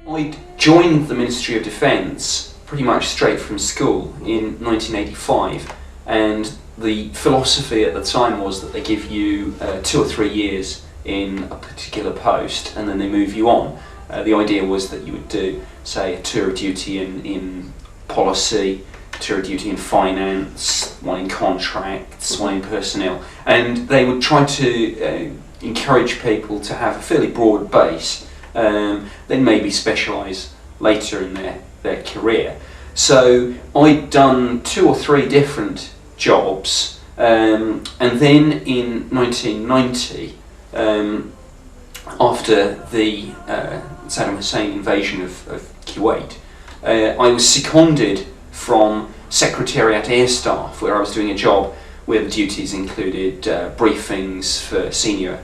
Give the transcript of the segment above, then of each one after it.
I joined the Ministry of Defence pretty much straight from school in 1985, and the philosophy at the time was that they give you 2 or 3 years in a particular post and then they move you on. The idea was that you would do, say, a tour of duty in policy, a tour of duty in finance, one in contracts, one in personnel, and they would try to encourage people to have a fairly broad base, then maybe specialise later in their career. So I'd done 2 or 3 different jobs, and then in 1990, after the Saddam Hussein invasion of Kuwait, I was seconded from Secretariat Air Staff, where I was doing a job where the duties included briefings for senior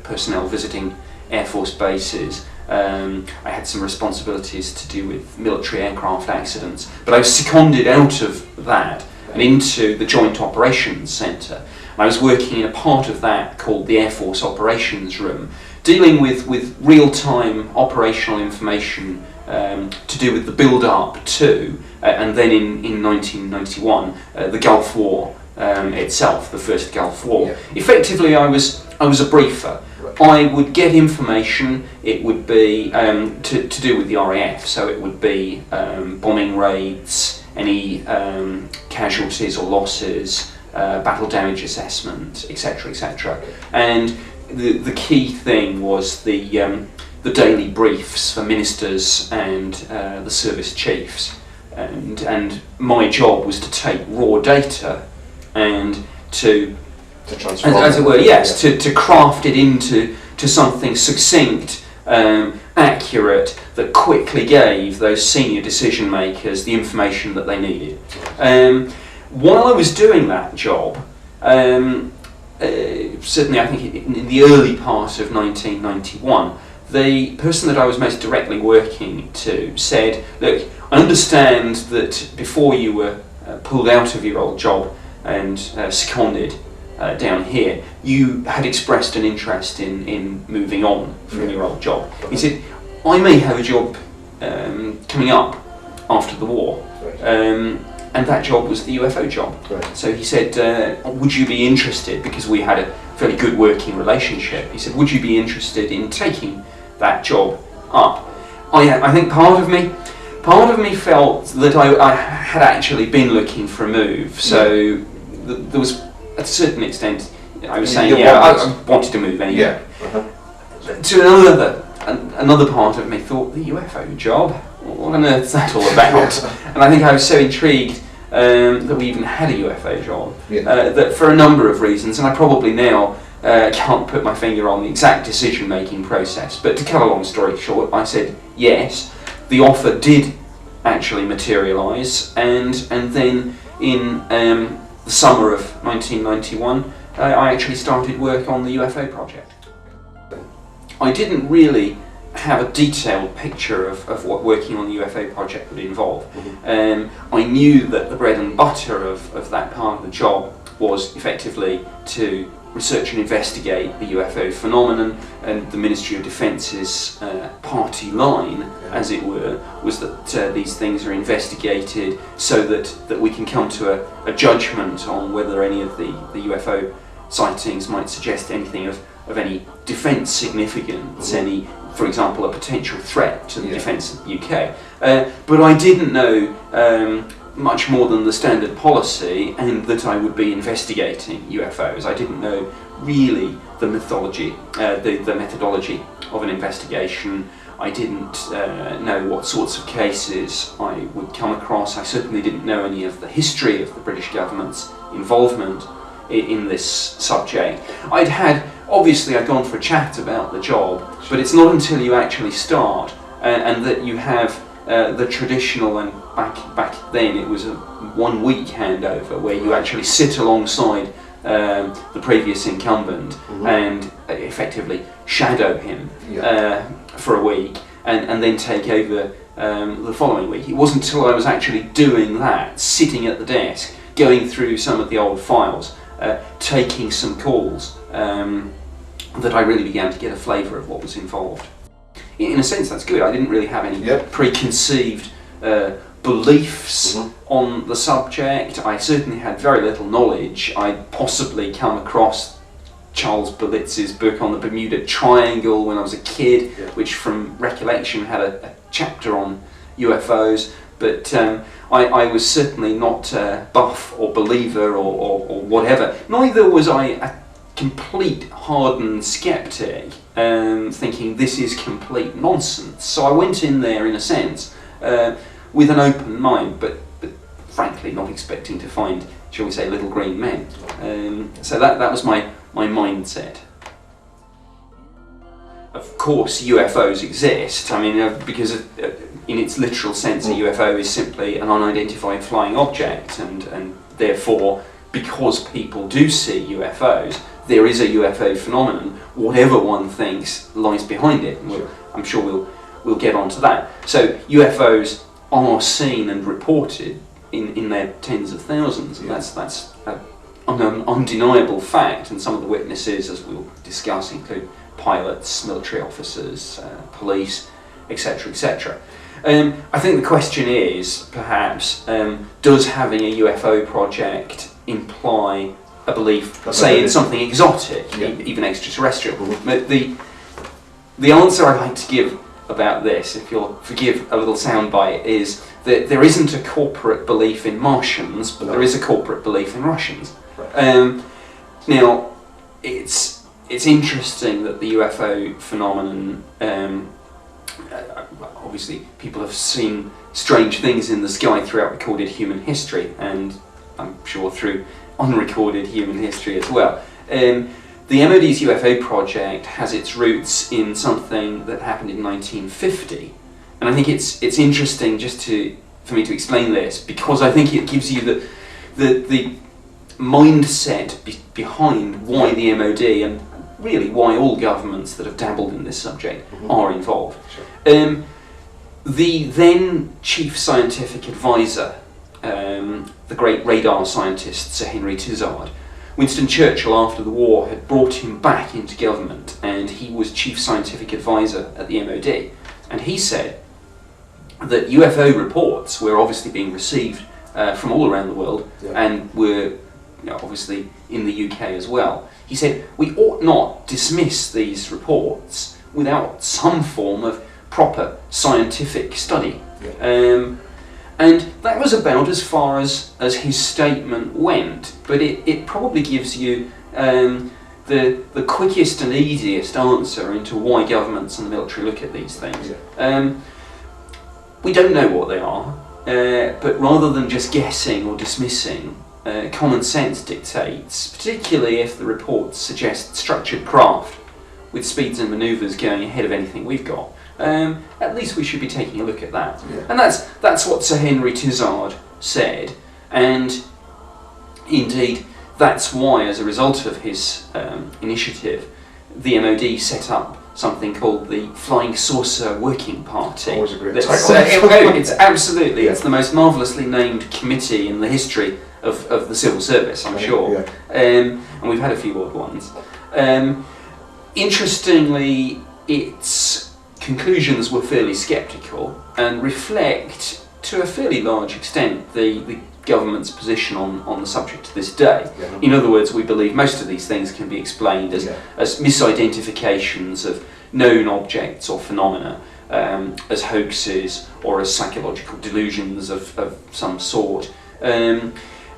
personnel visiting Air Force bases. I had some responsibilities to do with military aircraft accidents, but I was seconded out of that and into the Joint Operations Centre. I was working in a part of that called the Air Force Operations Room, dealing with real-time operational information to do with the build-up to, and then in 1991, the Gulf War itself, the first Gulf War. Yeah. Effectively, I was a briefer. I would get information. It would be to do with the RAF, so it would be bombing raids, any casualties or losses, battle damage assessment, etc., etc. And the key thing was the daily briefs for ministers and the service chiefs. And my job was to take raw data and to transform as it were, yes, to craft it into something succinct, accurate, that quickly gave those senior decision makers the information that they needed. While I was doing that job, certainly I think in the early part of 1991, the person that I was most directly working to said, look, I understand that before you were pulled out of your old job and seconded down here, you had expressed an interest in moving on from your old job. He said, I may have a job coming up after the war, and that job was the UFO job. So he said, would you be interested, because we had a fairly good working relationship, he said, would you be interested in taking that job up? I think part of me felt that I had actually been looking for a move, so there was, at a certain extent, I was saying, I wanted to move anyway. To another part of me thought, the UFO job? What on earth is that all about? And I think I was so intrigued that we even had a UFO job, that for a number of reasons, and I probably now can't put my finger on the exact decision-making process, but to cut a long story short, I said yes. The offer did actually materialise, and then in the summer of 1991, I actually started work on the UFO project. I didn't really have a detailed picture of what working on the UFO project would involve. I knew that the bread and butter of that part of the job was effectively to research and investigate the UFO phenomenon, and the Ministry of Defence's party line, as it were, was that these things are investigated so that we can come to a judgment on whether any of the UFO sightings might suggest anything of any defence significance, any, for example, a potential threat to the defence of the UK. But I didn't know much more than the standard policy, and that I would be investigating UFOs. I didn't know really the methodology of an investigation. I didn't know what sorts of cases I would come across. I certainly didn't know any of the history of the British government's involvement in this subject. Obviously I'd gone for a chat about the job, but it's not until you actually start and that you have the traditional, and back then it was a 1-week handover where you actually sit alongside the previous incumbent and effectively shadow him for a week and then take over the following week. It wasn't until I was actually doing that, sitting at the desk, going through some of the old files, taking some calls, that I really began to get a flavour of what was involved. in a sense that's good. I didn't really have any Yep. preconceived beliefs on the subject. I certainly had very little knowledge. I'd possibly come across Charles Berlitz's book on the Bermuda Triangle when I was a kid, which from recollection had a chapter on UFOs, but I was certainly not buff or believer or whatever. Neither was I a complete hardened skeptic, thinking this is complete nonsense. So I went in there, in a sense, with an open mind, but frankly not expecting to find, shall we say, little green men. So that was my mindset. Of course UFOs exist, I mean, because in its literal sense a UFO is simply an unidentified flying object, and therefore because people do see UFOs, there is a UFO phenomenon, whatever one thinks lies behind it. And I'm sure we'll get onto that. So UFOs are seen and reported in their tens of thousands, and that's an undeniable fact, and some of the witnesses, as we'll discuss, include pilots, military officers, police, etc., etc. I think the question is, perhaps, does having a UFO project imply a belief, say, in something exotic, even extraterrestrial? But the answer I'd like to give about this, if you'll forgive a little soundbite, is that there isn't a corporate belief in Martians, but there is a corporate belief in Russians. Now, it's interesting that the UFO phenomenon, obviously people have seen strange things in the sky throughout recorded human history, and I'm sure through unrecorded human history as well. The MOD's UFO project has its roots in something that happened in 1950, and I think it's interesting just for me to explain this, because I think it gives you the mindset behind why the MOD, and really why all governments that have dabbled in this subject, are involved. The then chief scientific advisor, the great radar scientist Sir Henry Tizard, Winston Churchill, after the war, had brought him back into government, and he was chief scientific advisor at the MOD, and he said that UFO reports were obviously being received from all around the world, and were obviously in the UK as well. He said we ought not dismiss these reports without some form of proper scientific study. And that was about as far as his statement went, but it probably gives you the quickest and easiest answer into why governments and the military look at these things. We don't know what they are, but rather than just guessing or dismissing, common sense dictates, particularly if the reports suggest structured craft with speeds and manoeuvres going ahead of anything we've got, at least we should be taking a look at that. And that's what Sir Henry Tizard said, and indeed that's why, as a result of his initiative, the MOD set up something called the Flying Saucer Working Party. Always a great It's absolutely, it's the most marvellously named committee in the history of the civil service, I'm sure. And we've had a few odd ones. Interestingly, its conclusions were fairly sceptical and reflect, to a fairly large extent, the government's position on the subject to this day. In other words, we believe most of these things can be explained as misidentifications of known objects or phenomena, as hoaxes or as psychological delusions of some sort.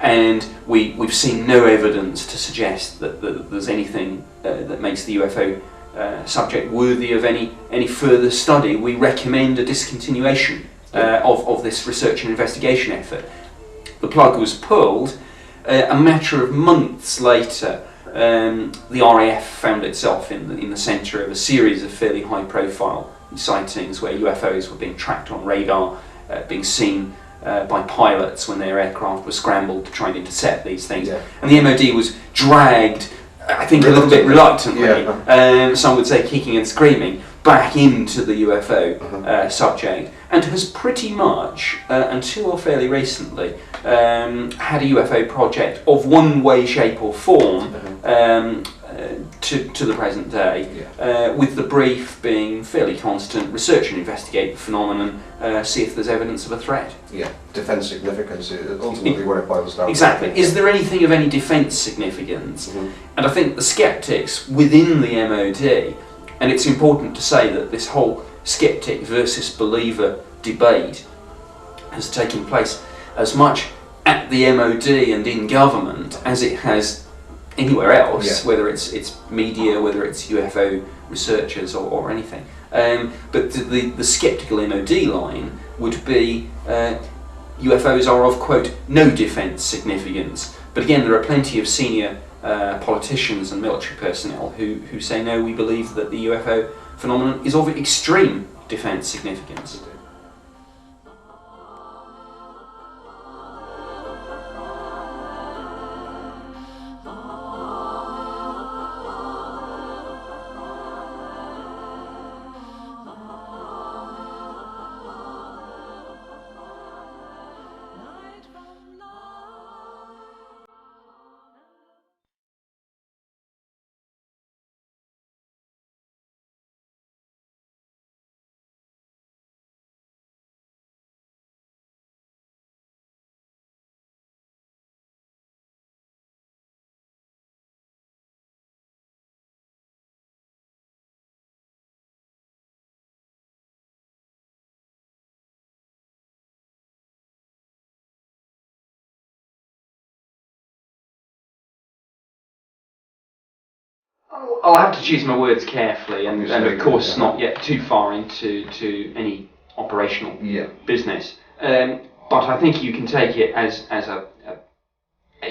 And we've seen no evidence to suggest that there's anything that makes the UFO subject worthy of any further study. We recommend a discontinuation of this research and investigation effort. The plug was pulled. A matter of months later, the RAF found itself in the centre of a series of fairly high-profile sightings where UFOs were being tracked on radar, being seen by pilots when their aircraft were scrambled to try and intercept these things. And the MOD was dragged, I think a little bit reluctantly, some would say kicking and screaming, back into the UFO subject, and has pretty much, until fairly recently, had a UFO project of one way, shape or form to the present day, with the brief being fairly constant: research and investigate the phenomenon, see if there's evidence of a threat. Yeah, defence significance is ultimately where it boils down. Exactly. Is there anything of any defence significance? And I think the sceptics within the MOD, and it's important to say that this whole sceptic versus believer debate has taken place as much at the MOD and in government as it has anywhere else, whether it's media, whether it's UFO researchers or anything. But the sceptical MOD line would be UFOs are of, quote, no defence significance. But again, there are plenty of senior politicians and military personnel who say, no, we believe that the UFO phenomenon is of extreme defence significance. I'll have to choose my words carefully, and of course not yet too far into any operational business. But I think you can take it as a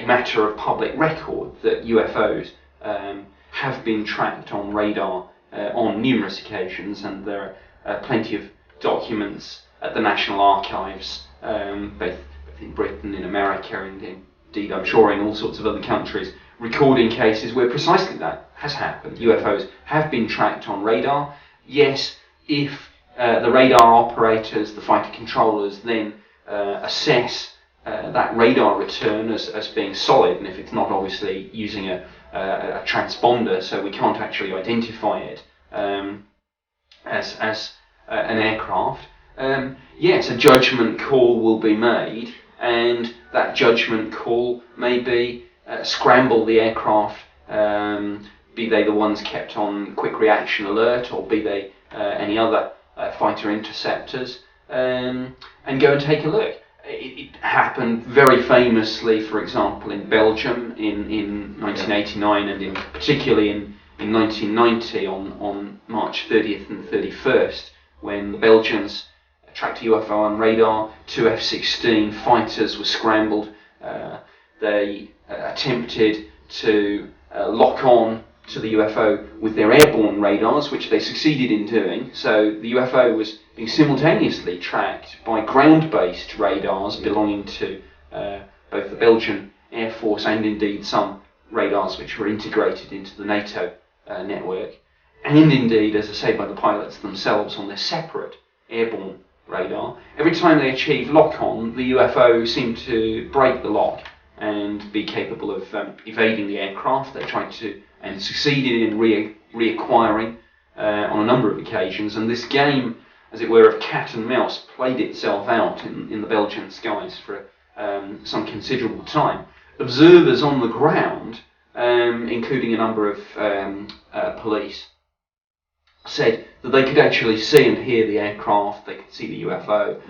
matter of public record that UFOs have been tracked on radar on numerous occasions, and there are plenty of documents at the National Archives, both in Britain, in America, and indeed I'm sure in all sorts of other countries, recording cases where precisely that has happened. UFOs have been tracked on radar. Yes, if the radar operators, the fighter controllers, then assess that radar return as being solid, and if it's not obviously using a transponder, so we can't actually identify it as an aircraft, yes, a judgment call will be made, and that judgment call may be scramble the aircraft, be they the ones kept on quick reaction alert, or be they any other fighter interceptors, and go and take a look. It happened very famously, for example, in Belgium in 1989, and particularly in 1990 on March 30th and 31st, when the Belgians tracked a UFO on radar. 2 F-16 fighters were scrambled. They attempted to lock on to the UFO with their airborne radars, which they succeeded in doing. So the UFO was being simultaneously tracked by ground-based radars belonging to both the Belgian Air Force and indeed some radars which were integrated into the NATO network, and indeed, as I say, by the pilots themselves on their separate airborne radar. Every time they achieved lock-on, the UFO seemed to break the lock and be capable of evading the aircraft. They tried to, and succeeded in reacquiring on a number of occasions, and this game, as it were, of cat and mouse played itself out in the Belgian skies for some considerable time. Observers on the ground, including a number of police, said that they could actually see and hear the aircraft, they could see the UFO,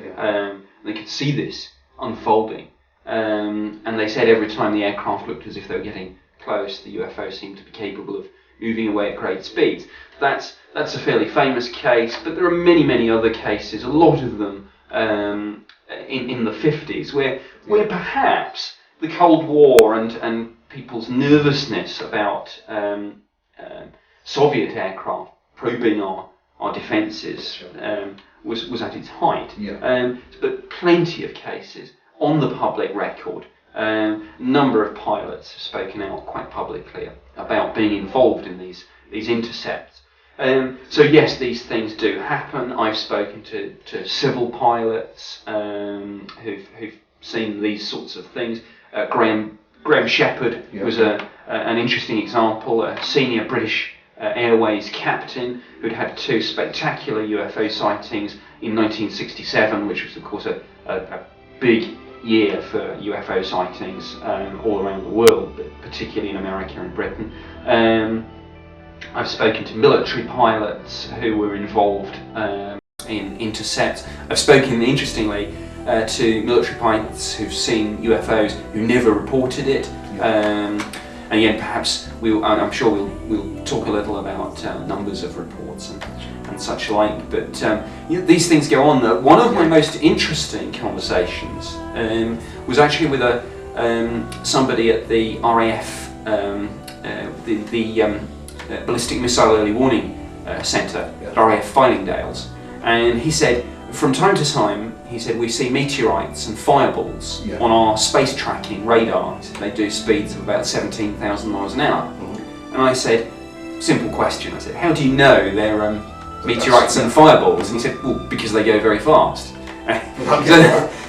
they could see this unfolding. And they said every time the aircraft looked as if they were getting close, the UFO seemed to be capable of moving away at great speeds. That's a fairly famous case, but there are many, many other cases, a lot of them in the 50s, where perhaps the Cold War and people's nervousness about Soviet aircraft probing our defences was at its height. But plenty of cases on the public record. Number of pilots have spoken out quite publicly about being involved in these intercepts. So yes, these things do happen. I've spoken to civil pilots who've seen these sorts of things. Graham Graham Shepherd was an interesting example, a senior British Airways captain who'd had 2 spectacular UFO sightings in 1967, which was of course a big year for UFO sightings all around the world, but particularly in America and Britain. I've spoken to military pilots who were involved in intercepts. I've spoken, interestingly, to military pilots who've seen UFOs who never reported it. And again, perhaps I'm sure we'll talk a little about numbers of reports and such like. But these things go on. One of my most interesting conversations was actually with somebody at the RAF, the Ballistic Missile Early Warning Centre at RAF Fylingdales, and he said, from time to time, he said, we see meteorites and fireballs on our space tracking radar. He said, they do speeds of about 17,000 miles an hour. And I said, simple question, I said, how do you know they're meteorites and fireballs? And he said, well, because they go very fast.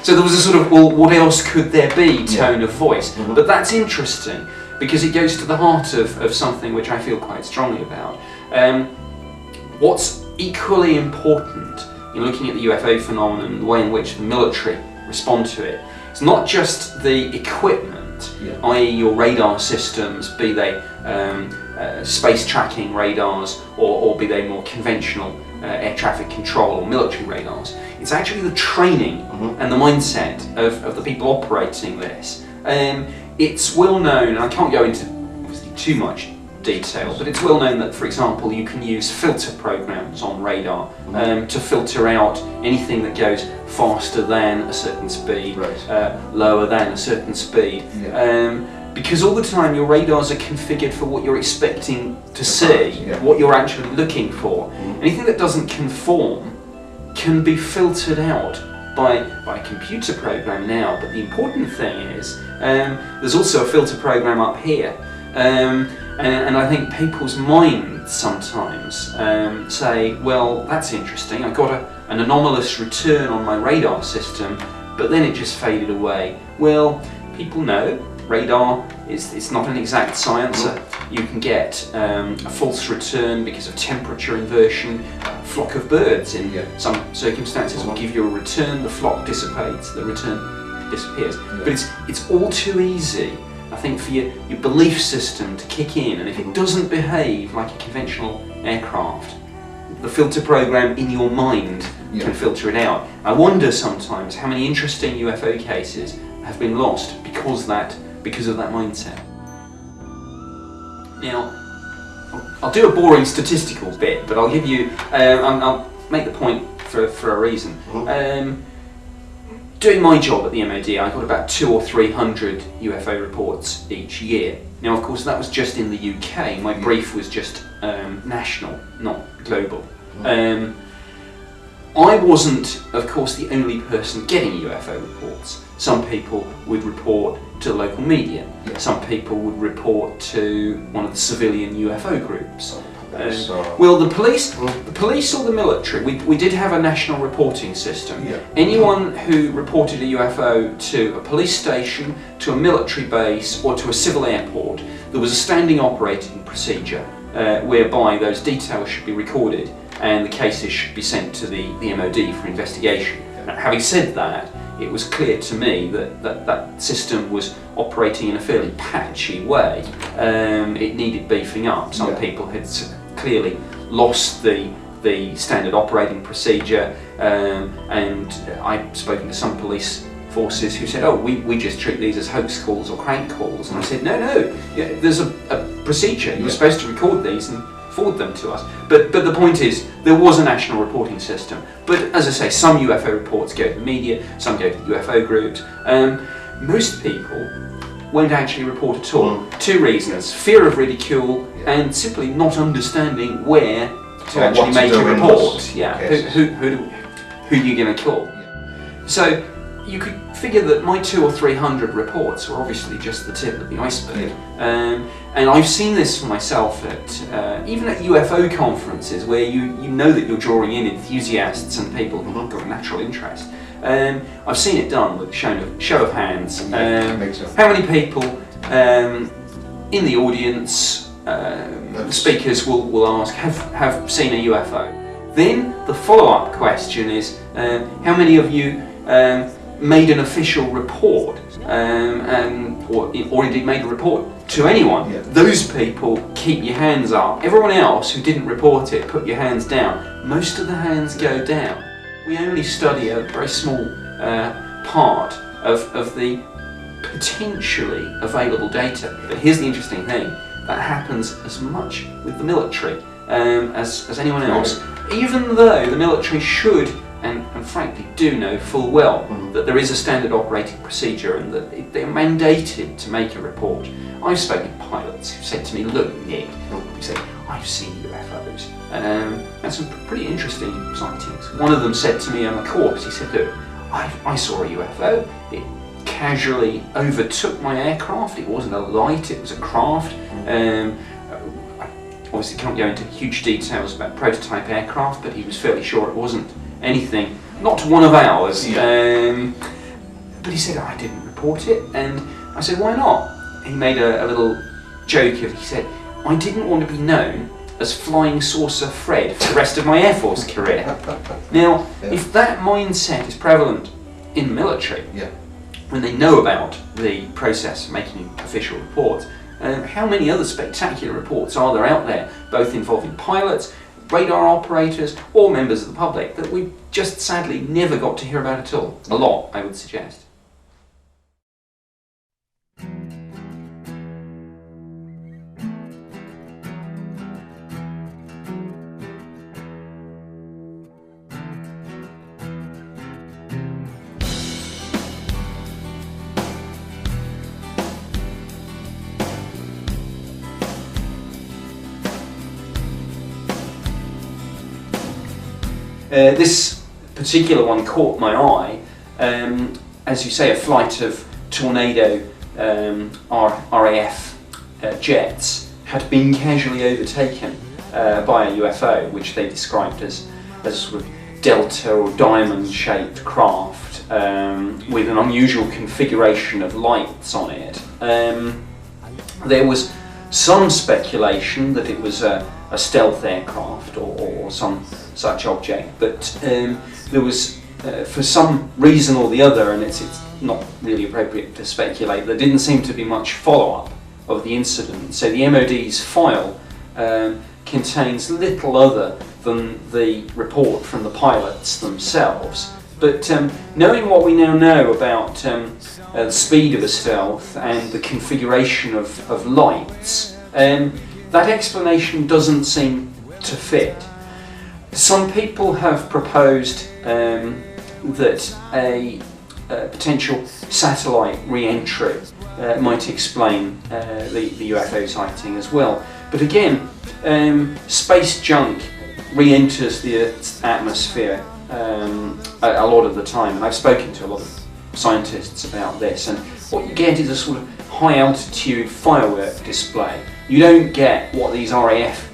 So there was a sort of, well, what else could there be tone of voice? But that's interesting, because it goes to the heart of something which I feel quite strongly about. What's equally important in looking at the UFO phenomenon and the way in which the military respond to it, it's not just the equipment, i.e. your radar systems, be they space tracking radars or be they more conventional air traffic control or military radars. It's actually the training and the mindset of the people operating this. It's well known, and I can't go into obviously too much detail, but it's well known that, for example, you can use filter programs on radar to filter out anything that goes faster than a certain speed, lower than a certain speed, because all the time your radars are configured for what you're expecting to see, what you're actually looking for. Anything that doesn't conform can be filtered out by a computer program now, but the important thing is there's also a filter program up here. And I think people's minds sometimes say, well, that's interesting, I got an anomalous return on my radar system, but then it just faded away. Well, people know radar it's not an exact science. You can get a false return because of temperature inversion. A flock of birds in some circumstances will give you a return, the flock dissipates, the return disappears. But it's all too easy, I think, for your belief system to kick in, and if it doesn't behave like a conventional aircraft, the filter program in your mind can filter it out. I wonder sometimes how many interesting UFO cases have been lost because of that mindset. Now, I'll do a boring statistical bit, but I'll give you, I'll make the point for a reason. Doing my job at the MOD, I got about 200 or 300 UFO reports each year. Now, of course, that was just in the UK. My brief was just national, not global. I wasn't, of course, the only person getting UFO reports. Some people would report to the local media. Some people would report to one of the civilian UFO groups. Well, the police or the military, we did have a national reporting system. Anyone who reported a UFO to a police station, to a military base or to a civil airport, there was a standing operating procedure whereby those details should be recorded and the cases should be sent to the MOD for investigation. Now, having said that, it was clear to me that system was operating in a fairly patchy way. It needed beefing up. Some people had clearly lost the standard operating procedure, and I've spoken to some police forces who said, oh, we just treat these as hoax calls or crank calls. And I said, no, there's a procedure. You're supposed to record these and forward them to us. But the point is, there was a national reporting system. But as I say, some UFO reports go to the media, some go to the UFO groups. Most people won't actually report at all. Two reasons: fear of ridicule and simply not understanding where to actually make a report. Who you're going to call. So you could figure that my 200 or 300 reports were obviously just the tip of the iceberg. And I've seen this for myself at even at UFO conferences where you know that you're drawing in enthusiasts and people who've got a natural interest. I've seen it done with a show of hands. How many people in the audience, speakers will ask, have seen a UFO? Then the follow-up question is, how many of you made an official report, or indeed made a report to anyone? Yeah. Those people, keep your hands up. Everyone else who didn't report it, put your hands down. Most of the hands go down. We only study a very small part of the potentially available data. But here's the interesting thing, that happens as much with the military as anyone else, even though the military should and frankly do know full well that there is a standard operating procedure and that they're mandated to make a report. I've spoken to pilots who said to me, look Nick, he said, I've seen UFOs, and some pretty interesting sightings. One of them said to me on the course, he said, look, I saw a UFO, it casually overtook my aircraft, it wasn't a light, it was a craft. Obviously can't go into huge details about prototype aircraft, but he was fairly sure it wasn't anything, not one of ours. But he said, I didn't report it, and I said, why not? He made a little joke of, he said, I didn't want to be known as Flying Saucer Fred for the rest of my Air Force career. Now, if that mindset is prevalent in the military, when they know about the process of making official reports, how many other spectacular reports are there out there, both involving pilots, radar operators, or members of the public, that we just sadly never got to hear about at all? A lot, I would suggest. This particular one caught my eye. As you say, a flight of Tornado RAF jets had been casually overtaken by a UFO, which they described as a sort of delta or diamond-shaped craft with an unusual configuration of lights on it. There was some speculation that it was a stealth aircraft or some such object, but there was, for some reason or the other, and it's not really appropriate to speculate, there didn't seem to be much follow-up of the incident. So the MOD's file contains little other than the report from the pilots themselves. But knowing what we now know about the speed of a stealth and the configuration of lights, that explanation doesn't seem to fit. Some people have proposed that a potential satellite re-entry might explain the UFO sighting as well. But again, space junk re-enters the Earth's atmosphere a lot of the time, and I've spoken to a lot of scientists about this, and what you get is a sort of high altitude firework display. You don't get what these RAF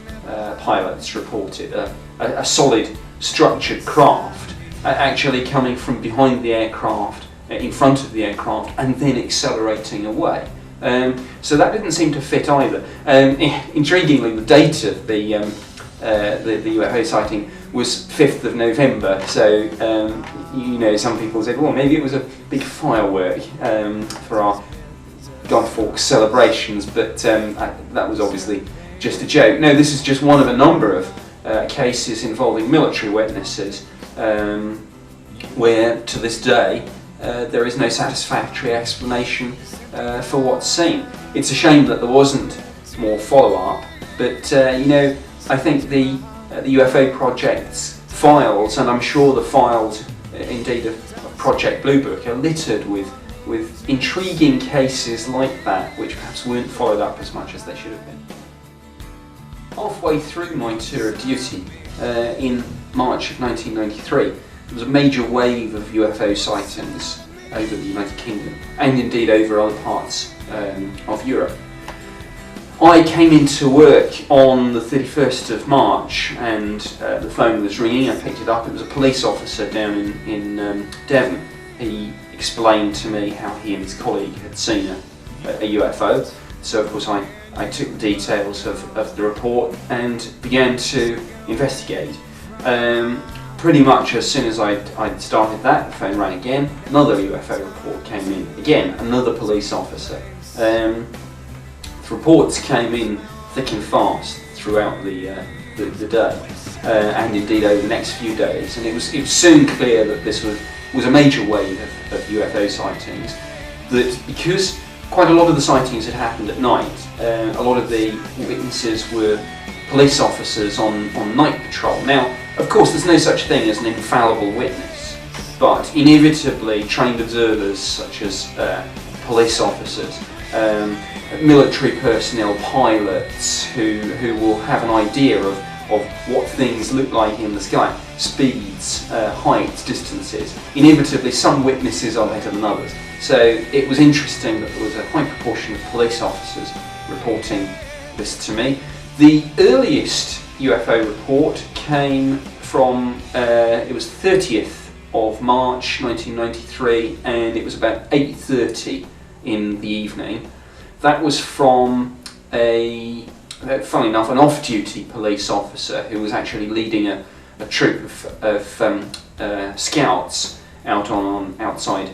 pilots reported, a solid structured craft actually coming from behind the aircraft, in front of the aircraft, and then accelerating away. So that didn't seem to fit either. Intriguingly, the date of the UFO sighting was 5th of November, so you know, some people said, well, maybe it was a big firework for our Guy Fawkes celebrations, but that was obviously just a joke. No, this is just one of a number of cases involving military witnesses where, to this day, there is no satisfactory explanation for what's seen. It's a shame that there wasn't more follow-up, but you know, I think the UFO Project's files, and I'm sure the files indeed of Project Blue Book, are littered with intriguing cases like that, which perhaps weren't followed up as much as they should have been. Halfway through my tour of duty in March of 1993, there was a major wave of UFO sightings over the United Kingdom, and indeed over other parts of Europe. I came into work on the 31st of March, and the phone was ringing. I picked it up. It was a police officer down in Devon. He explained to me how he and his colleague had seen a a UFO. So of course I took the details of the report and began to investigate. Pretty much as soon as I'd started that, the phone rang again, another UFO report came in, again, another police officer. The reports came in thick and fast throughout the day, and indeed over the next few days, and it was soon clear that this was a major wave of UFO sightings, that because quite a lot of the sightings had happened at night, a lot of the witnesses were police officers on night patrol. Now, of course, there's no such thing as an infallible witness, but inevitably trained observers such as police officers, military personnel, pilots who will have an idea of what things look like in the sky, speeds, heights, distances. Inevitably, some witnesses are better than others. So it was interesting that there was a high proportion of police officers reporting this to me. The earliest UFO report came from, it was 30th of March 1993, and it was about 8:30 in the evening. That was from funnily enough, an off-duty police officer who was actually leading a troop of scouts out on outside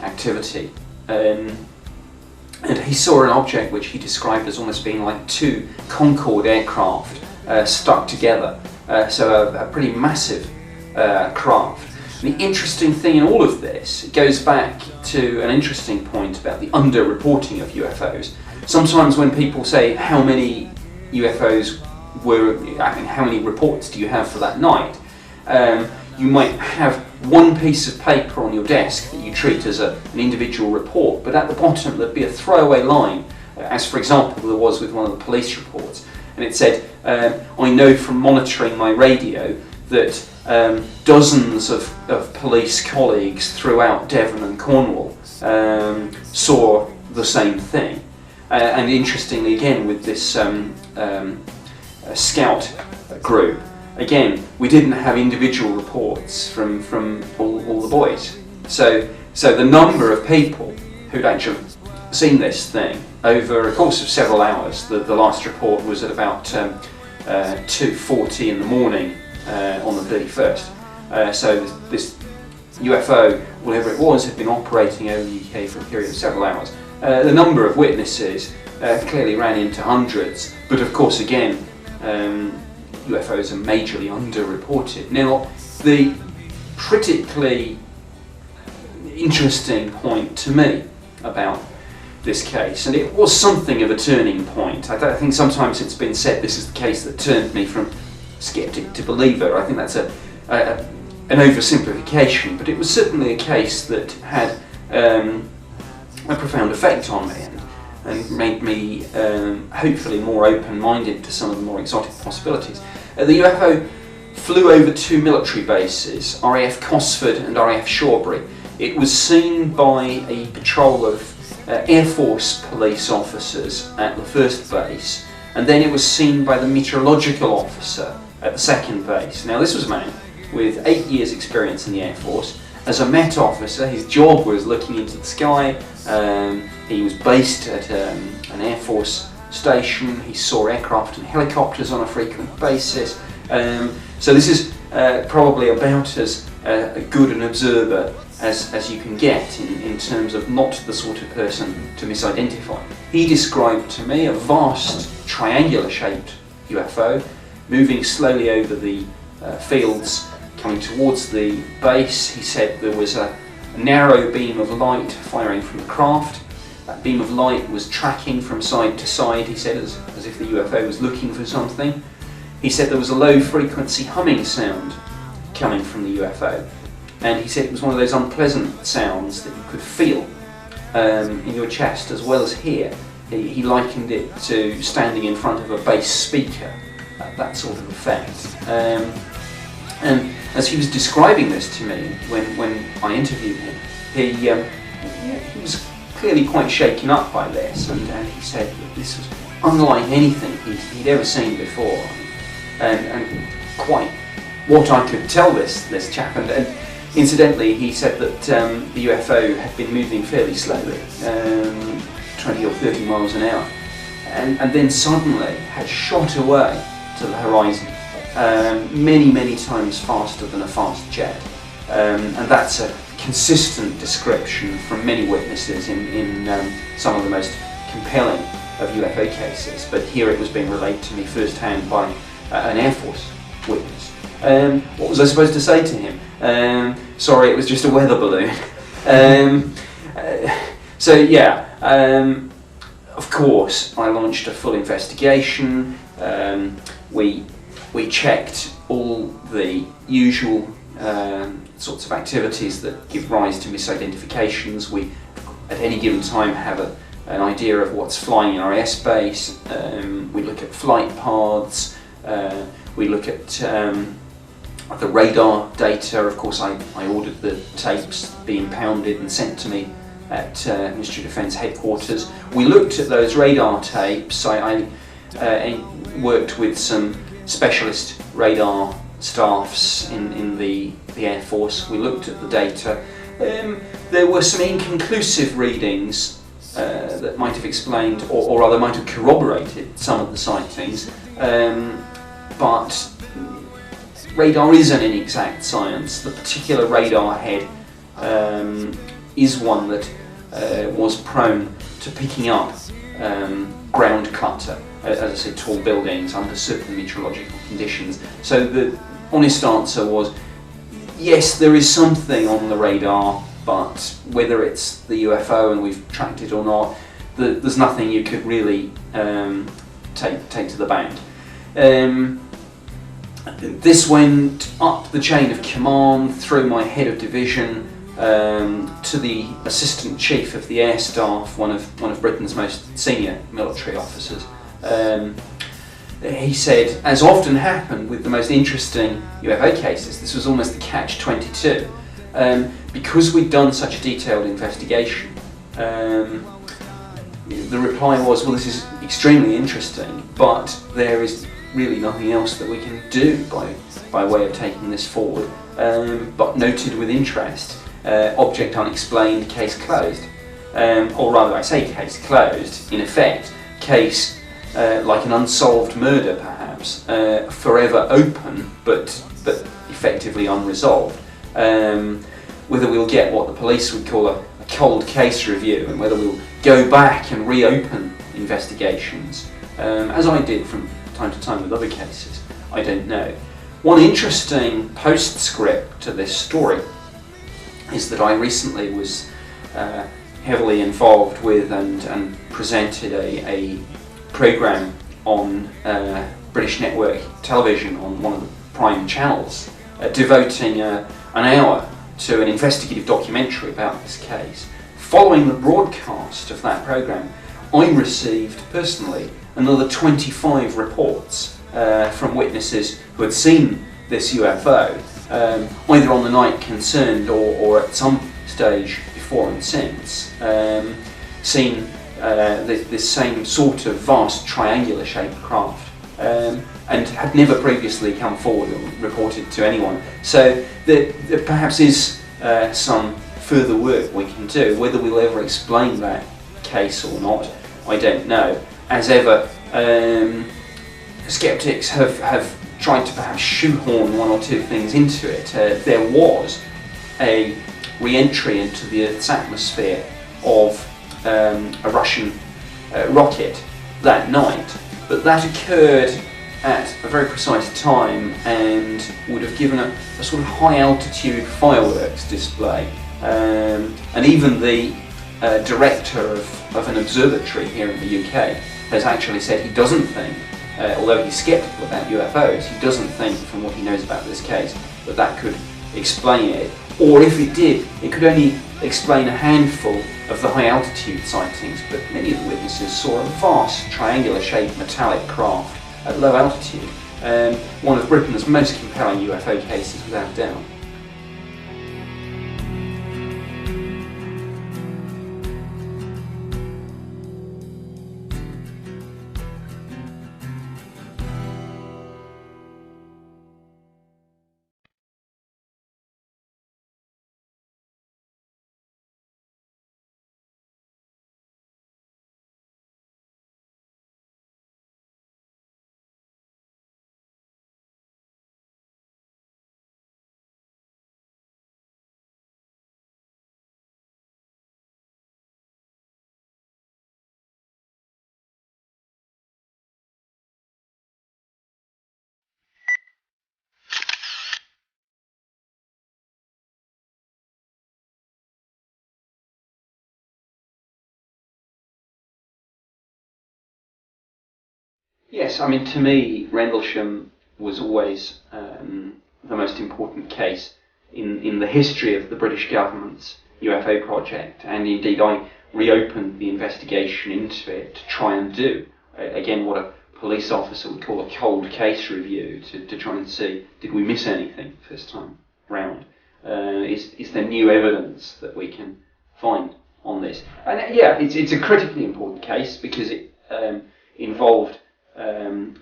activity. And he saw an object which he described as almost being like two Concorde aircraft stuck together, so a pretty massive craft. And the interesting thing in all of this, it goes back to an interesting point about the under-reporting of UFOs. Sometimes when people say how many UFOs were, how many reports do you have for that night, you might have one piece of paper on your desk that you treat as an individual report, but at the bottom there'd be a throwaway line, as for example there was with one of the police reports, and it said, I know from monitoring my radio that dozens of police colleagues throughout Devon and Cornwall saw the same thing. And interestingly, again, with this scout group, again, we didn't have individual reports from all the boys. So the number of people who'd actually seen this thing over a course of several hours, the last report was at about 2:40 in the morning on the 31st. So this UFO, whatever it was, had been operating over the UK for a period of several hours. The number of witnesses clearly ran into hundreds, but of course again, UFOs are majorly underreported. Now, the critically interesting point to me about this case, and it was something of a turning point. I think sometimes it's been said this is the case that turned me from skeptic to believer. I think that's an oversimplification, but it was certainly a case that had a profound effect on me and made me hopefully more open-minded to some of the more exotic possibilities. The UFO flew over two military bases, RAF Cosford and RAF Shawbury. It was seen by a patrol of Air Force police officers at the first base, and then it was seen by the meteorological officer at the second base. Now, this was a man with 8 years experience in the Air Force. As a Met officer, his job was looking into the sky. He was based at an Air Force station. He saw aircraft and helicopters on a frequent basis. So this is probably about as good an observer as you can get in terms of not the sort of person to misidentify. He described to me a vast triangular-shaped UFO moving slowly over the fields coming towards the base. He said there was a narrow beam of light firing from the craft. That beam of light was tracking from side to side, he said, as if the UFO was looking for something. He said there was a low frequency humming sound coming from the UFO, and he said it was one of those unpleasant sounds that you could feel in your chest as well as hear. He likened it to standing in front of a bass speaker, that sort of effect. And as he was describing this to me when I interviewed him, he was clearly quite shaken up by this, and he said that this was unlike anything he'd ever seen before, and quite what I could tell this chap. And incidentally, he said that the UFO had been moving fairly slowly. 20 or 30 miles an hour, and then suddenly had shot away to the horizon, many times faster than a fast jet. And that's a consistent description from many witnesses in some of the most compelling of UFO cases, but here it was being relayed to me firsthand by an Air Force witness. What was I supposed to say to him? Sorry, it was just a weather balloon. So yeah, of course I launched a full investigation. We checked all the usual sorts of activities that give rise to misidentifications. We at any given time have an idea of what's flying in our airspace. We look at flight paths. We look at the radar data. Of course, I ordered the tapes being pounded and sent to me at Ministry of Defence headquarters. We looked at those radar tapes. I worked with some specialist radar staffs in the Air Force. We looked at the data. There were some inconclusive readings that might have explained, or rather might have corroborated some of the sightings, but radar is an inexact science. The particular radar head is one that was prone to picking up ground clutter, as I said, tall buildings under certain meteorological conditions. So the honest answer was, yes, there is something on the radar, but whether it's the UFO and we've tracked it or not, there's nothing you could really take to the bank. This went up the chain of command through my head of division to the assistant chief of the air staff, one of Britain's most senior military officers. He said, as often happened with the most interesting UFO cases, this was almost the catch-22. Because we'd done such a detailed investigation, the reply was, well, this is extremely interesting, but there is really nothing else that we can do by way of taking this forward, but noted with interest, object unexplained, case closed. Or rather, I say case closed, in effect, case like an unsolved murder perhaps, forever open but effectively unresolved. Whether we'll get what the police would call a cold case review, and whether we'll go back and reopen investigations, as I did from time to time with other cases, I don't know. One interesting postscript to this story is that I recently was heavily involved with and presented a programme on British network television on one of the prime channels, devoting an hour to an investigative documentary about this case. Following the broadcast of that programme, I received personally another 25 reports from witnesses who had seen this UFO, either on the night concerned or at some stage before and since, seen this same sort of vast triangular shaped craft, and had never previously come forward or reported to anyone. So there perhaps is some further work we can do. Whether we'll ever explain that case or not, I don't know. As ever, skeptics have tried to perhaps shoehorn one or two things into it. There was a re-entry into the Earth's atmosphere of a Russian rocket that night, but that occurred at a very precise time and would have given a sort of high altitude fireworks display, and even the director of an observatory here in the UK has actually said he doesn't think, although he's sceptical about UFOs, he doesn't think, from what he knows about this case, that could explain it, or if it did, it could only explain a handful of the high altitude sightings, but many of the witnesses saw a vast triangular shaped metallic craft at low altitude, one of Britain's most compelling UFO cases without doubt. Yes, I mean, to me, Rendlesham was always the most important case in the history of the British government's UFO project, and indeed I reopened the investigation into it to try and do, again, what a police officer would call a cold case review, to try and see, did we miss anything first time round? Is there new evidence that we can find on this? And yeah, it's a critically important case because it involved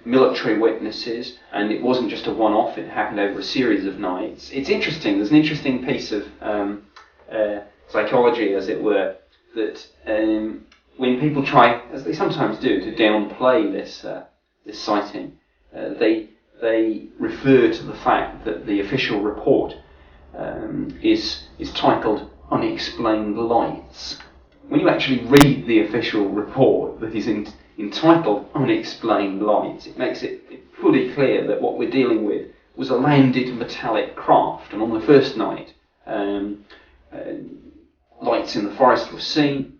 military witnesses, and it wasn't just a one-off, it happened over a series of nights. It's interesting, there's an interesting piece of psychology, as it were, that when people try, as they sometimes do, to downplay this sighting, they refer to the fact that the official report is titled Unexplained Lights. When you actually read the official report that is entitled Unexplained Lights, it makes it fully clear that what we're dealing with was a landed metallic craft, and on the first night lights in the forest were seen.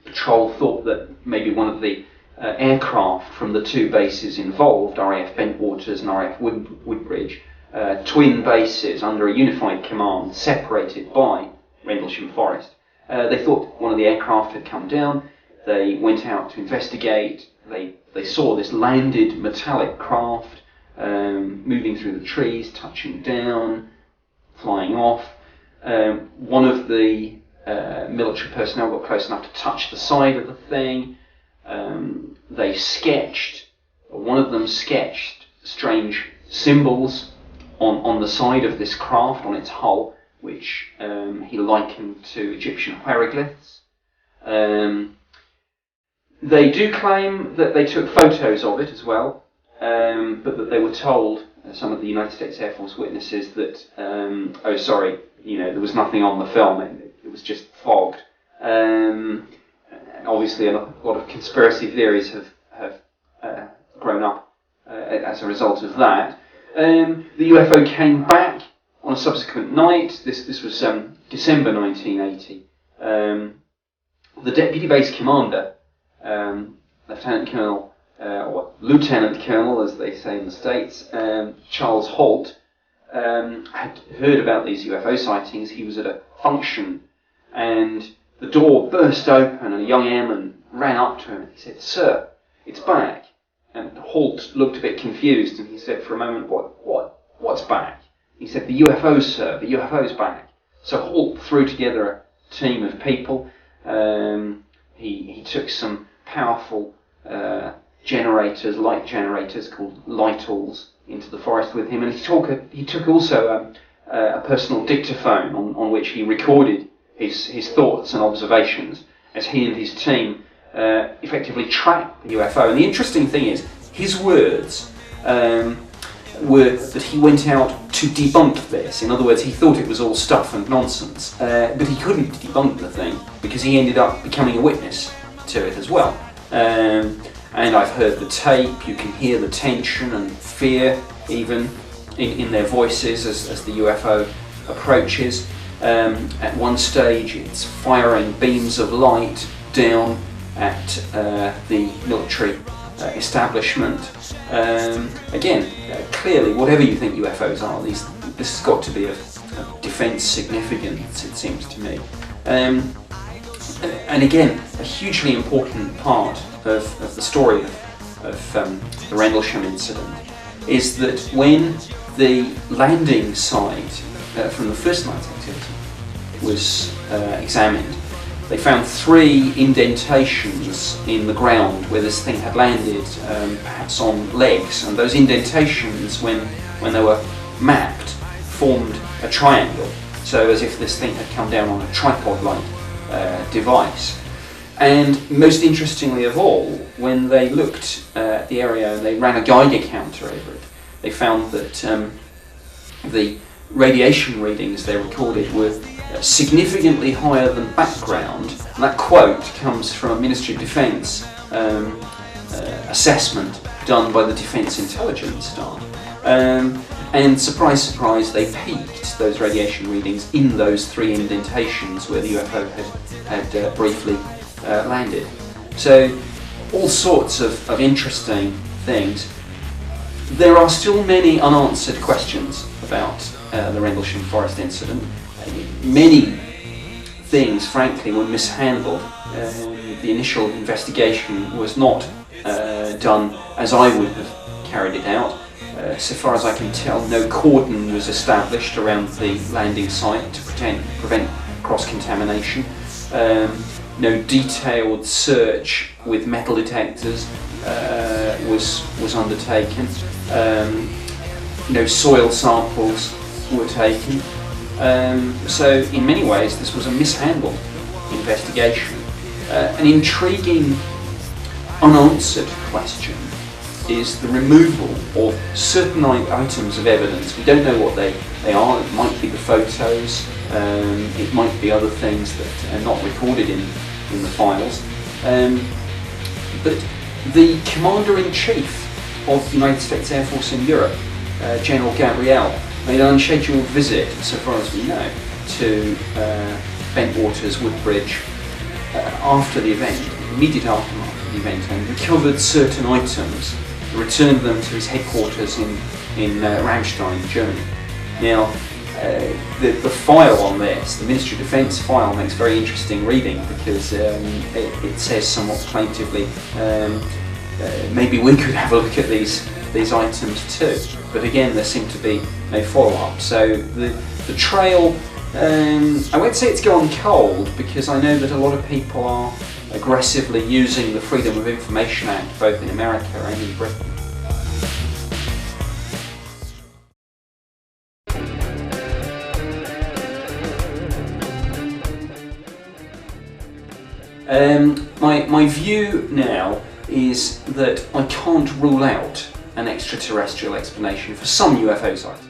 Patrol thought that maybe one of the aircraft from the two bases involved, RAF Bentwaters and RAF Woodbridge, twin bases under a unified command separated by Rendlesham Forest. They thought one of the aircraft had come down. They went out to investigate. They saw this landed metallic craft moving through the trees, touching down, flying off. One of the military personnel got close enough to touch the side of the thing. They sketched, one of them sketched strange symbols on the side of this craft, on its hull, which he likened to Egyptian hieroglyphs. They do claim that they took photos of it as well, but that they were told, some of the United States Air Force witnesses, that, oh sorry, there was nothing on the film, it was just fogged. Obviously a lot of conspiracy theories have grown up as a result of that. The UFO came back on a subsequent night. This was December 1980. The Deputy Base Commander, Lieutenant Colonel, or Lieutenant Colonel as they say in the States, Charles Holt, had heard about these UFO sightings. He was at a function and the door burst open and a young airman ran up to him and he said, "Sir, it's back." And Holt looked a bit confused and he said for a moment, What's back? He said, "The UFOs, sir, the UFO's back." So Holt threw together a team of people. He took some powerful generators, light generators called light-alls, into the forest with him, and he took also a personal dictaphone on which he recorded his thoughts and observations as he and his team effectively tracked the UFO. And the interesting thing is, his words were that he went out to debunk this. In other words, he thought it was all stuff and nonsense, but he couldn't debunk the thing because he ended up becoming a witness to it as well. And I've heard the tape. You can hear the tension and fear even in their voices as the UFO approaches. At one stage it's firing beams of light down at the military establishment. Again, clearly, whatever you think UFOs are, this has got to be of defence significance, it seems to me. And again, a hugely important part of the story of the Rendlesham incident is that when the landing site from the first night's activity was examined, they found 3 indentations in the ground where this thing had landed, perhaps on legs, and those indentations, when they were mapped, formed a triangle, so as if this thing had come down on a tripod-like device. And most interestingly of all, when they looked at the area and they ran a Geiger counter over it, they found that the radiation readings they recorded were significantly higher than background. And that quote comes from a Ministry of Defence assessment done by the Defence Intelligence Staff. And surprise, surprise, they peaked, those radiation readings, in those 3 indentations where the UFO had briefly landed. So all sorts of interesting things. There are still many unanswered questions about the Rendlesham Forest incident. Many things, frankly, were mishandled. The initial investigation was not done as I would have carried it out. So far as I can tell, no cordon was established around the landing site to prevent cross-contamination. No detailed search with metal detectors was undertaken. No soil samples were taken. So in many ways this was a mishandled investigation. An intriguing unanswered question is the removal of certain items of evidence. We don't know what they are. It might be the photos, it might be other things that are not recorded in the files. But the Commander-in-Chief of the United States Air Force in Europe, General Gabriel, made an unscheduled visit, so far as we know, to Bentwaters Woodbridge after the event, immediate aftermath of the event, and recovered certain items, returned them to his headquarters in Ramstein, Germany. Now, the file on this, the Ministry of Defence file, makes very interesting reading because it says somewhat plaintively, maybe we could have a look at these items too. But again, there seemed to be no follow-up. So the trail, I won't say it's gone cold, because I know that a lot of people are aggressively using the Freedom of Information Act both in America and in Britain. My view now is that I can't rule out an extraterrestrial explanation for some UFO sites.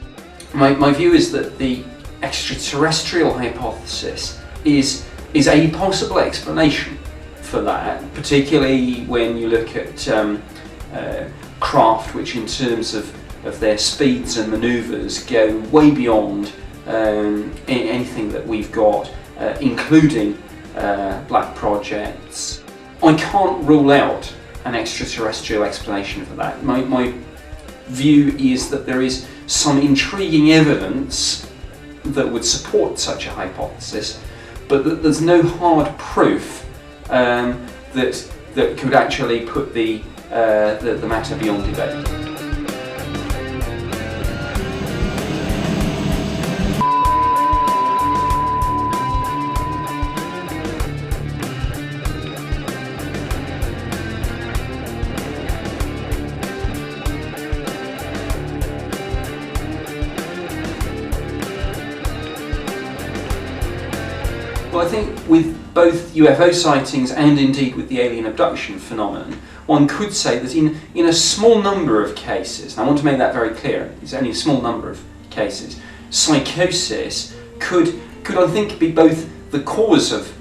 My view is that the extraterrestrial hypothesis is a possible explanation for that, particularly when you look at craft which in terms of their speeds and manoeuvres go way beyond anything that we've got, including black projects. I can't rule out an extraterrestrial explanation for that. My view is that there is some intriguing evidence that would support such a hypothesis, but that there's no hard proof that could actually put the matter beyond debate. Well, I think with both UFO sightings and indeed with the alien abduction phenomenon, one could say that in a small number of cases, and I want to make that very clear, it's only a small number of cases, psychosis could I think be both the cause of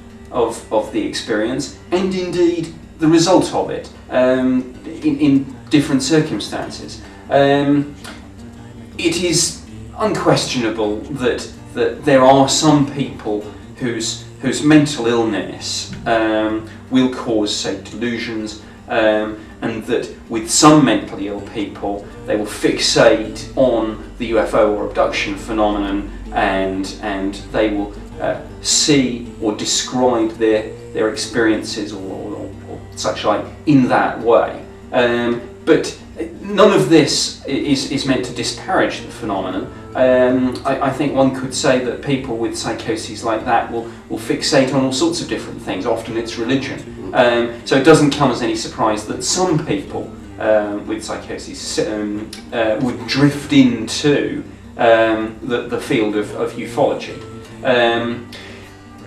the experience and indeed the result of it in different circumstances. It is unquestionable that there are some people whose mental illness will cause, say, delusions, and that with some mentally ill people they will fixate on the UFO or abduction phenomenon and they will see or describe their experiences or such like in that way. But none of this is meant to disparage the phenomenon. I think one could say that people with psychoses like that will fixate on all sorts of different things. Often it's religion. So it doesn't come as any surprise that some people with psychoses would drift into the field of ufology.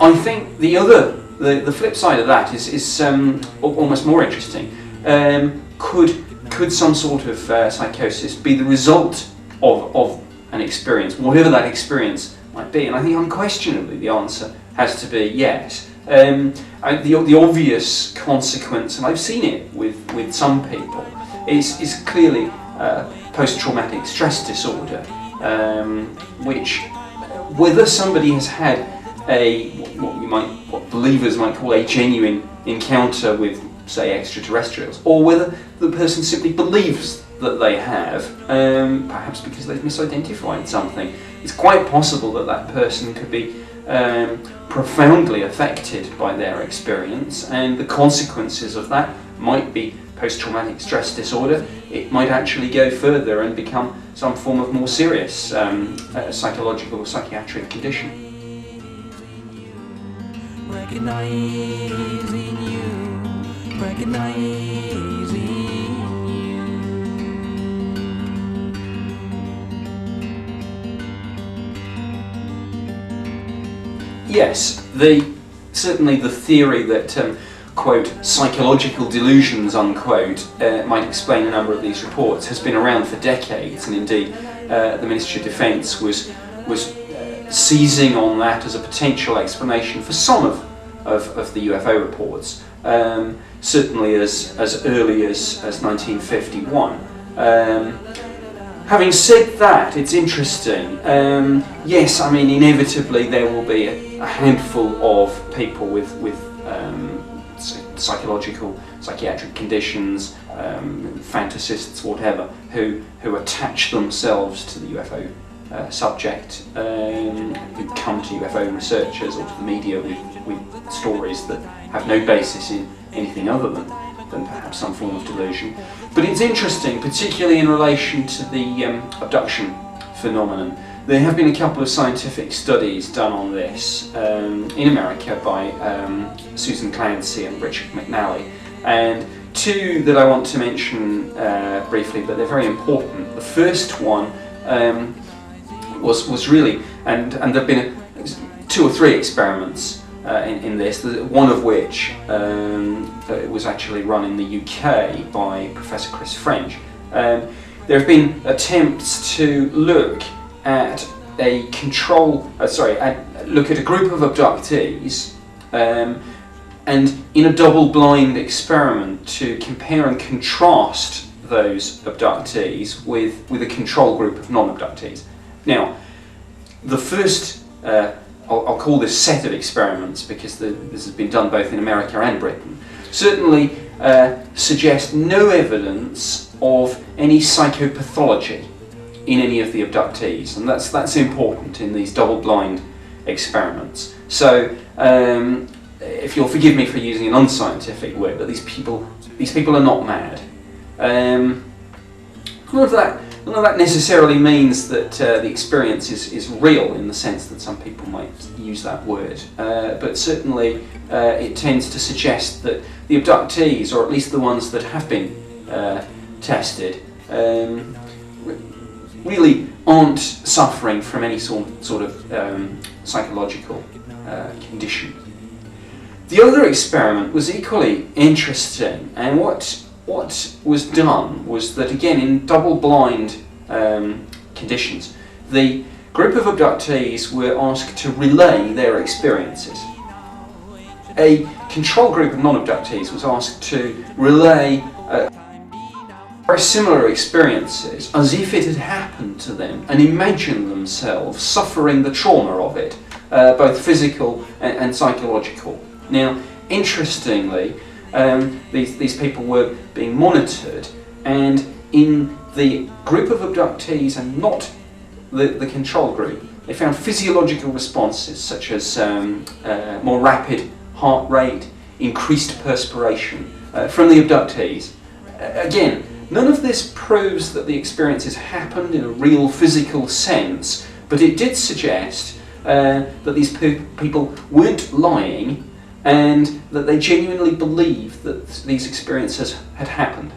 I think the flip side of that is almost more interesting. Could some sort of psychosis be the result of an experience, whatever that experience might be? And I think unquestionably the answer has to be yes. The obvious consequence, and I've seen it with some people, is clearly post-traumatic stress disorder, which, whether somebody has had what believers might call a genuine encounter with say, extraterrestrials, or whether the person simply believes that they have, perhaps because they've misidentified something. It's quite possible that that person could be profoundly affected by their experience, and the consequences of that might be post-traumatic stress disorder. It might actually go further and become some form of more serious psychological or psychiatric condition. Recognizing you, recognizing you. Yes, certainly the theory that quote, psychological delusions, unquote, might explain a number of these reports has been around for decades, and indeed the Ministry of Defence was seizing on that as a potential explanation for some of the UFO reports, certainly as early as 1951. Having said that, it's interesting. Yes, I mean, inevitably there will be a handful of people with psychological, psychiatric conditions, fantasists, whatever, who attach themselves to the UFO subject, who come to UFO researchers or to the media with stories that have no basis in anything other than perhaps some form of delusion. But it's interesting, particularly in relation to the abduction phenomenon. There have been a couple of scientific studies done on this in America by Susan Clancy and Richard McNally, and two that I want to mention briefly, but they're very important. The first one was really, and there have been 2 or 3 experiments in this, one of which was actually run in the UK by Professor Chris French. There have been attempts to look at a look at a group of abductees, and in a double-blind experiment to compare and contrast those abductees with a control group of non-abductees. Now, the first, I'll call this set of experiments because this has been done both in America and Britain, certainly suggest no evidence of any psychopathology in any of the abductees, and that's important in these double-blind experiments. So, if you'll forgive me for using an unscientific word, but these people are not mad. None of that necessarily means that the experience is real in the sense that some people might use that word, but certainly it tends to suggest that the abductees, or at least the ones that have been tested, really aren't suffering from any sort of psychological condition. The other experiment was equally interesting, and what was done was that, again, in double-blind conditions, the group of abductees were asked to relay their experiences. A control group of non-abductees was asked to relay very similar experiences as if it had happened to them, and imagine themselves suffering the trauma of it, both physical and psychological. Now, interestingly, these people were being monitored, and in the group of abductees and not the control group, they found physiological responses such as more rapid heart rate, increased perspiration from the abductees. Again, none of this proves that the experiences happened in a real physical sense, but it did suggest that these people weren't lying, and that they genuinely believed that these experiences had happened.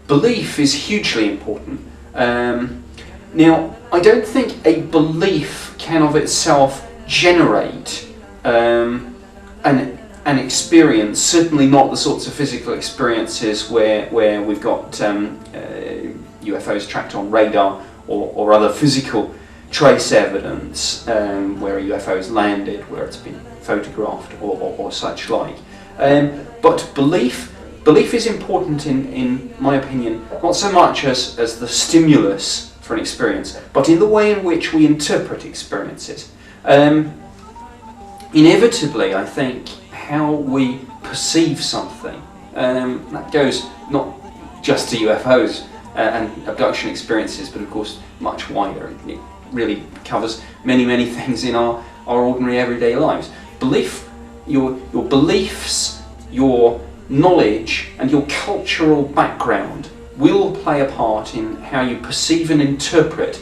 Belief is hugely important. Now, I don't think a belief can of itself generate an experience, certainly not the sorts of physical experiences where we've got UFOs tracked on radar or other physical trace evidence where a UFO has landed, where it's been photographed or such like. But belief is important in my opinion, not so much as the stimulus for an experience, but in the way in which we interpret experiences. Inevitably, I think how we perceive something. That goes not just to UFOs and abduction experiences, but of course much wider. It really covers many things in our ordinary everyday lives. Your beliefs, your knowledge and your cultural background will play a part in how you perceive and interpret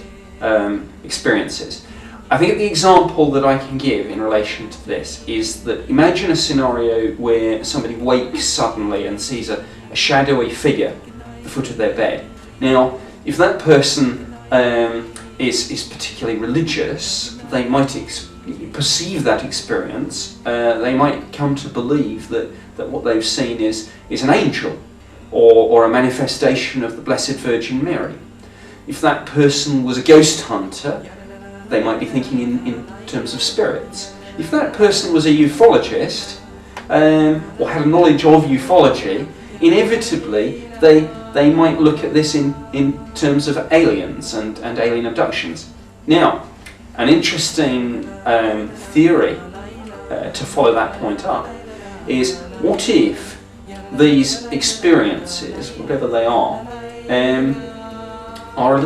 experiences. I think the example that I can give in relation to this is that imagine a scenario where somebody wakes suddenly and sees a shadowy figure at the foot of their bed. Now, if that person is particularly religious, they might perceive that experience. They might come to believe that what they've seen is an angel or a manifestation of the Blessed Virgin Mary. If that person was a ghost hunter, they might be thinking in terms of spirits. If that person was a ufologist or had a knowledge of ufology, inevitably they might look at this in terms of aliens and alien abductions. Now, an interesting theory to follow that point up is, what if these experiences, whatever they are a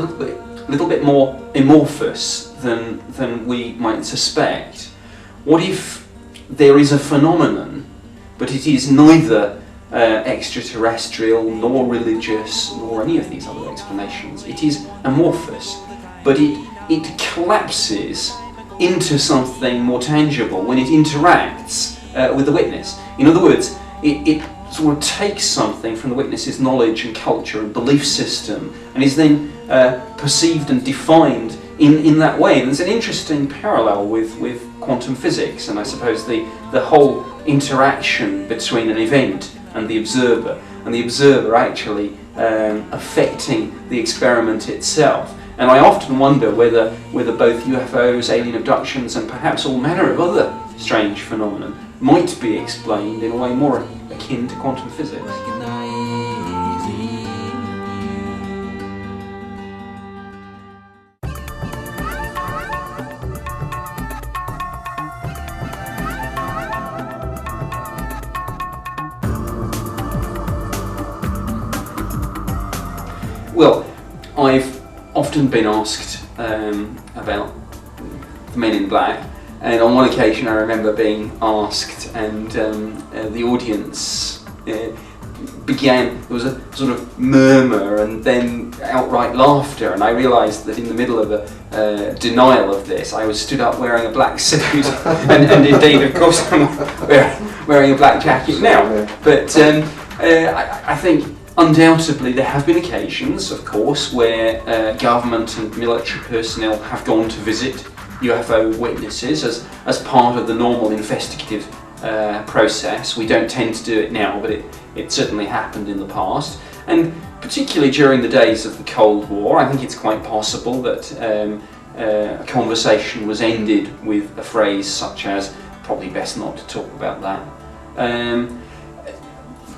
little bit more amorphous than we might suspect? What if there is a phenomenon, but it is neither extraterrestrial nor religious nor any of these other explanations? It is amorphous, but it collapses into something more tangible when it interacts with the witness. In other words, it sort of takes something from the witness's knowledge and culture and belief system and is then perceived and defined in that way. And there's an interesting parallel with quantum physics, and I suppose the whole interaction between an event and the observer actually affecting the experiment itself. And I often wonder whether both UFOs, alien abductions, and perhaps all manner of other strange phenomena might be explained in a way more akin to quantum physics. Well, I've often been asked about the Men in Black, and on one occasion I remember being asked, and the audience there was a sort of murmur and then outright laughter, and I realised that in the middle of a denial of this, I was stood up wearing a black suit, and indeed, of course, I'm wearing a black jacket now. But I think undoubtedly there have been occasions, of course, where government and military personnel have gone to visit UFO witnesses as part of the normal investigative process. We don't tend to do it now, but it certainly happened in the past. And particularly during the days of the Cold War, I think it's quite possible that a conversation was ended with a phrase such as, probably best not to talk about that.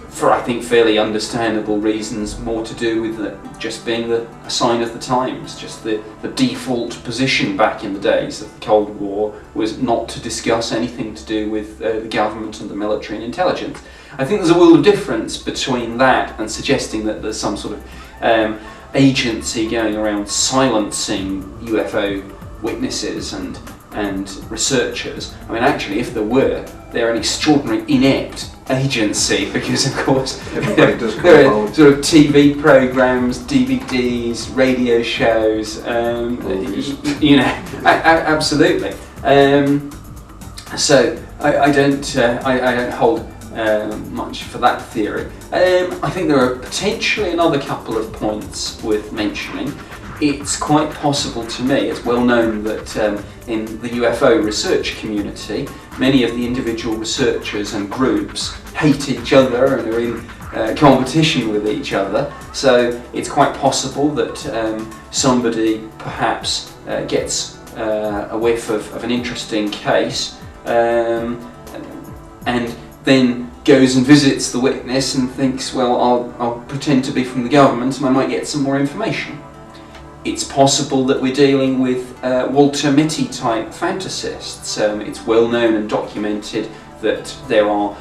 For I think fairly understandable reasons, more to do with just being a sign of the times. Just the default position back in the days of the Cold War was not to discuss anything to do with the government and the military and intelligence. I think there's a world of difference between that and suggesting that there's some sort of agency going around silencing UFO witnesses and researchers. I mean, actually, if there were, they're an extraordinary inept agency, because of course there are sort of TV programs, DVDs, radio shows, absolutely. So I don't hold much for that theory. I think there are potentially another couple of points worth mentioning. It's quite possible to me, it's well known that in the UFO research community, many of the individual researchers and groups hate each other and are in competition with each other. So it's quite possible that somebody perhaps gets a whiff of an interesting case and then goes and visits the witness and thinks, well, I'll pretend to be from the government and I might get some more information. It's possible that we're dealing with Walter Mitty type fantasists. It's well known and documented that there are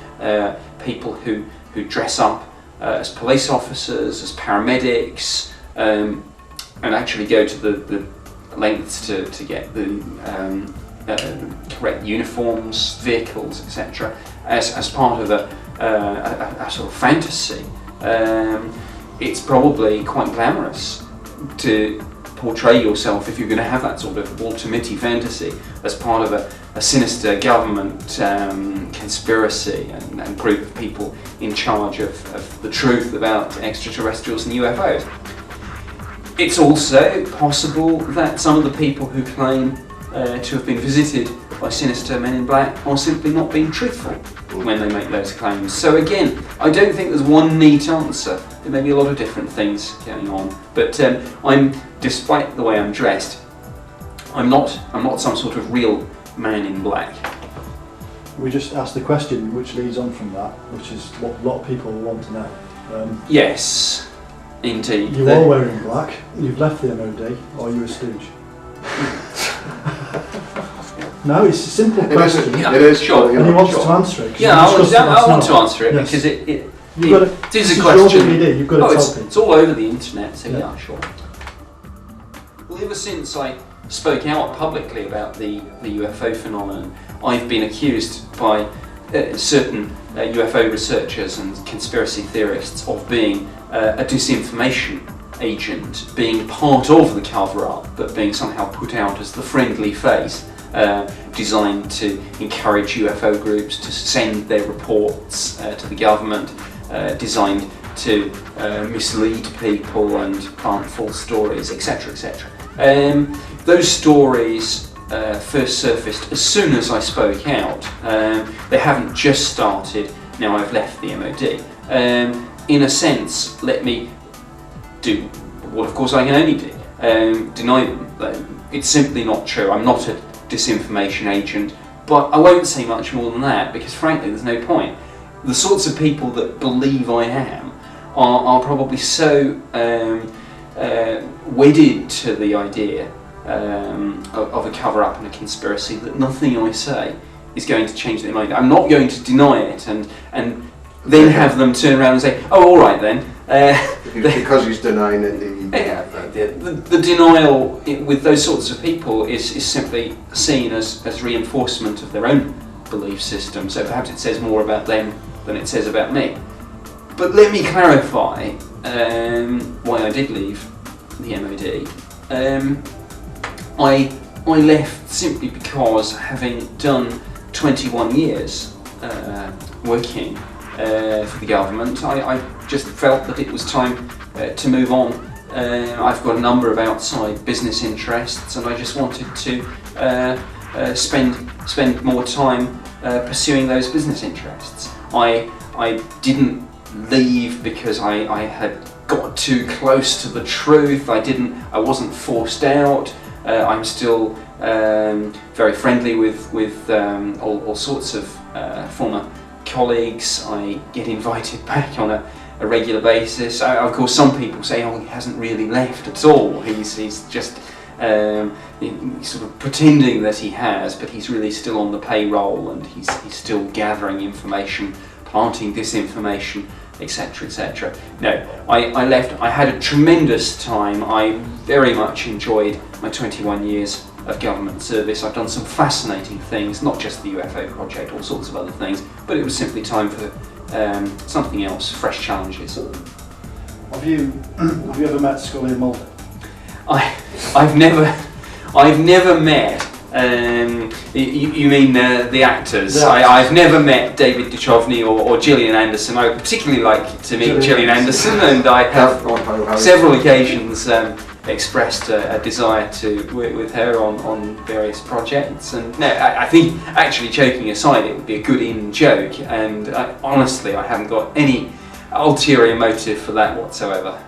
people who dress up as police officers, as paramedics, and actually go to the lengths to get the correct uniforms, vehicles, etc., as part of a sort of fantasy. It's probably quite glamorous to portray yourself, if you're going to have that sort of ultimate fantasy, as part of a sinister government conspiracy and group of people in charge of the truth about extraterrestrials and UFOs. It's also possible that some of the people who claim to have been visited by sinister men in black are simply not being truthful when they make those claims. So again, I don't think there's one neat answer. There may be a lot of different things going on, but despite the way I'm dressed, I'm not some sort of real man in black. We just asked the question which leads on from that, which is what a lot of people want to know. Yes, indeed. You are wearing black, you've left the MOD, or are you a stooge? No, it's a simple question. Yeah, it is, sure. And he wants to answer it. Yeah, I want to answer it, because it is a question. You've got to tell people. It's all over the internet, so yeah, sure. Well, ever since I spoke out publicly about the UFO phenomenon, I've been accused by certain UFO researchers and conspiracy theorists of being a disinformation agent, being part of the cover-up, but being somehow put out as the friendly face, designed to encourage UFO groups to send their reports to the government, designed to mislead people and plant false stories, etc., etc. Those stories first surfaced as soon as I spoke out. They haven't just started now I've left the MOD. In a sense, let me do what of course I can only do, deny them. It's simply not true. I'm not a disinformation agent, but I won't say much more than that, because frankly there's no point. The sorts of people that believe I am are probably so wedded to the idea of a cover-up and a conspiracy that nothing I say is going to change their mind. I'm not going to deny it and then have them turn around and say, oh, all right then. Because he's denying it. The denial with those sorts of people is simply seen as reinforcement of their own belief system, so perhaps it says more about them than it says about me. But let me clarify why I did leave the MOD. I left simply because, having done 21 years working for the government, I just felt that it was time to move on. I've got a number of outside business interests, and I just wanted to spend more time pursuing those business interests. I didn't leave because I had got too close to the truth. I wasn't forced out. I'm still very friendly with all sorts of former colleagues. I get invited back on a regular basis. Of course, some people say, oh, he hasn't really left at all. He's just sort of pretending that he has, but he's really still on the payroll, and he's still gathering information, planting disinformation, etc., etc. No, I left. I had a tremendous time. I very much enjoyed my 21 years of government service. I've done some fascinating things, not just the UFO project, all sorts of other things, but it was simply time for something else, fresh challenges. Have you ever met Scully and Mulder? I've never met. You mean the actors? I've never met David Duchovny or Gillian Anderson. I would particularly like to meet Gillian Anderson, and I have several occasions expressed a desire to work with her on various projects. And no, I think, actually, joking aside, it would be a good in-joke, and honestly I haven't got any ulterior motive for that whatsoever.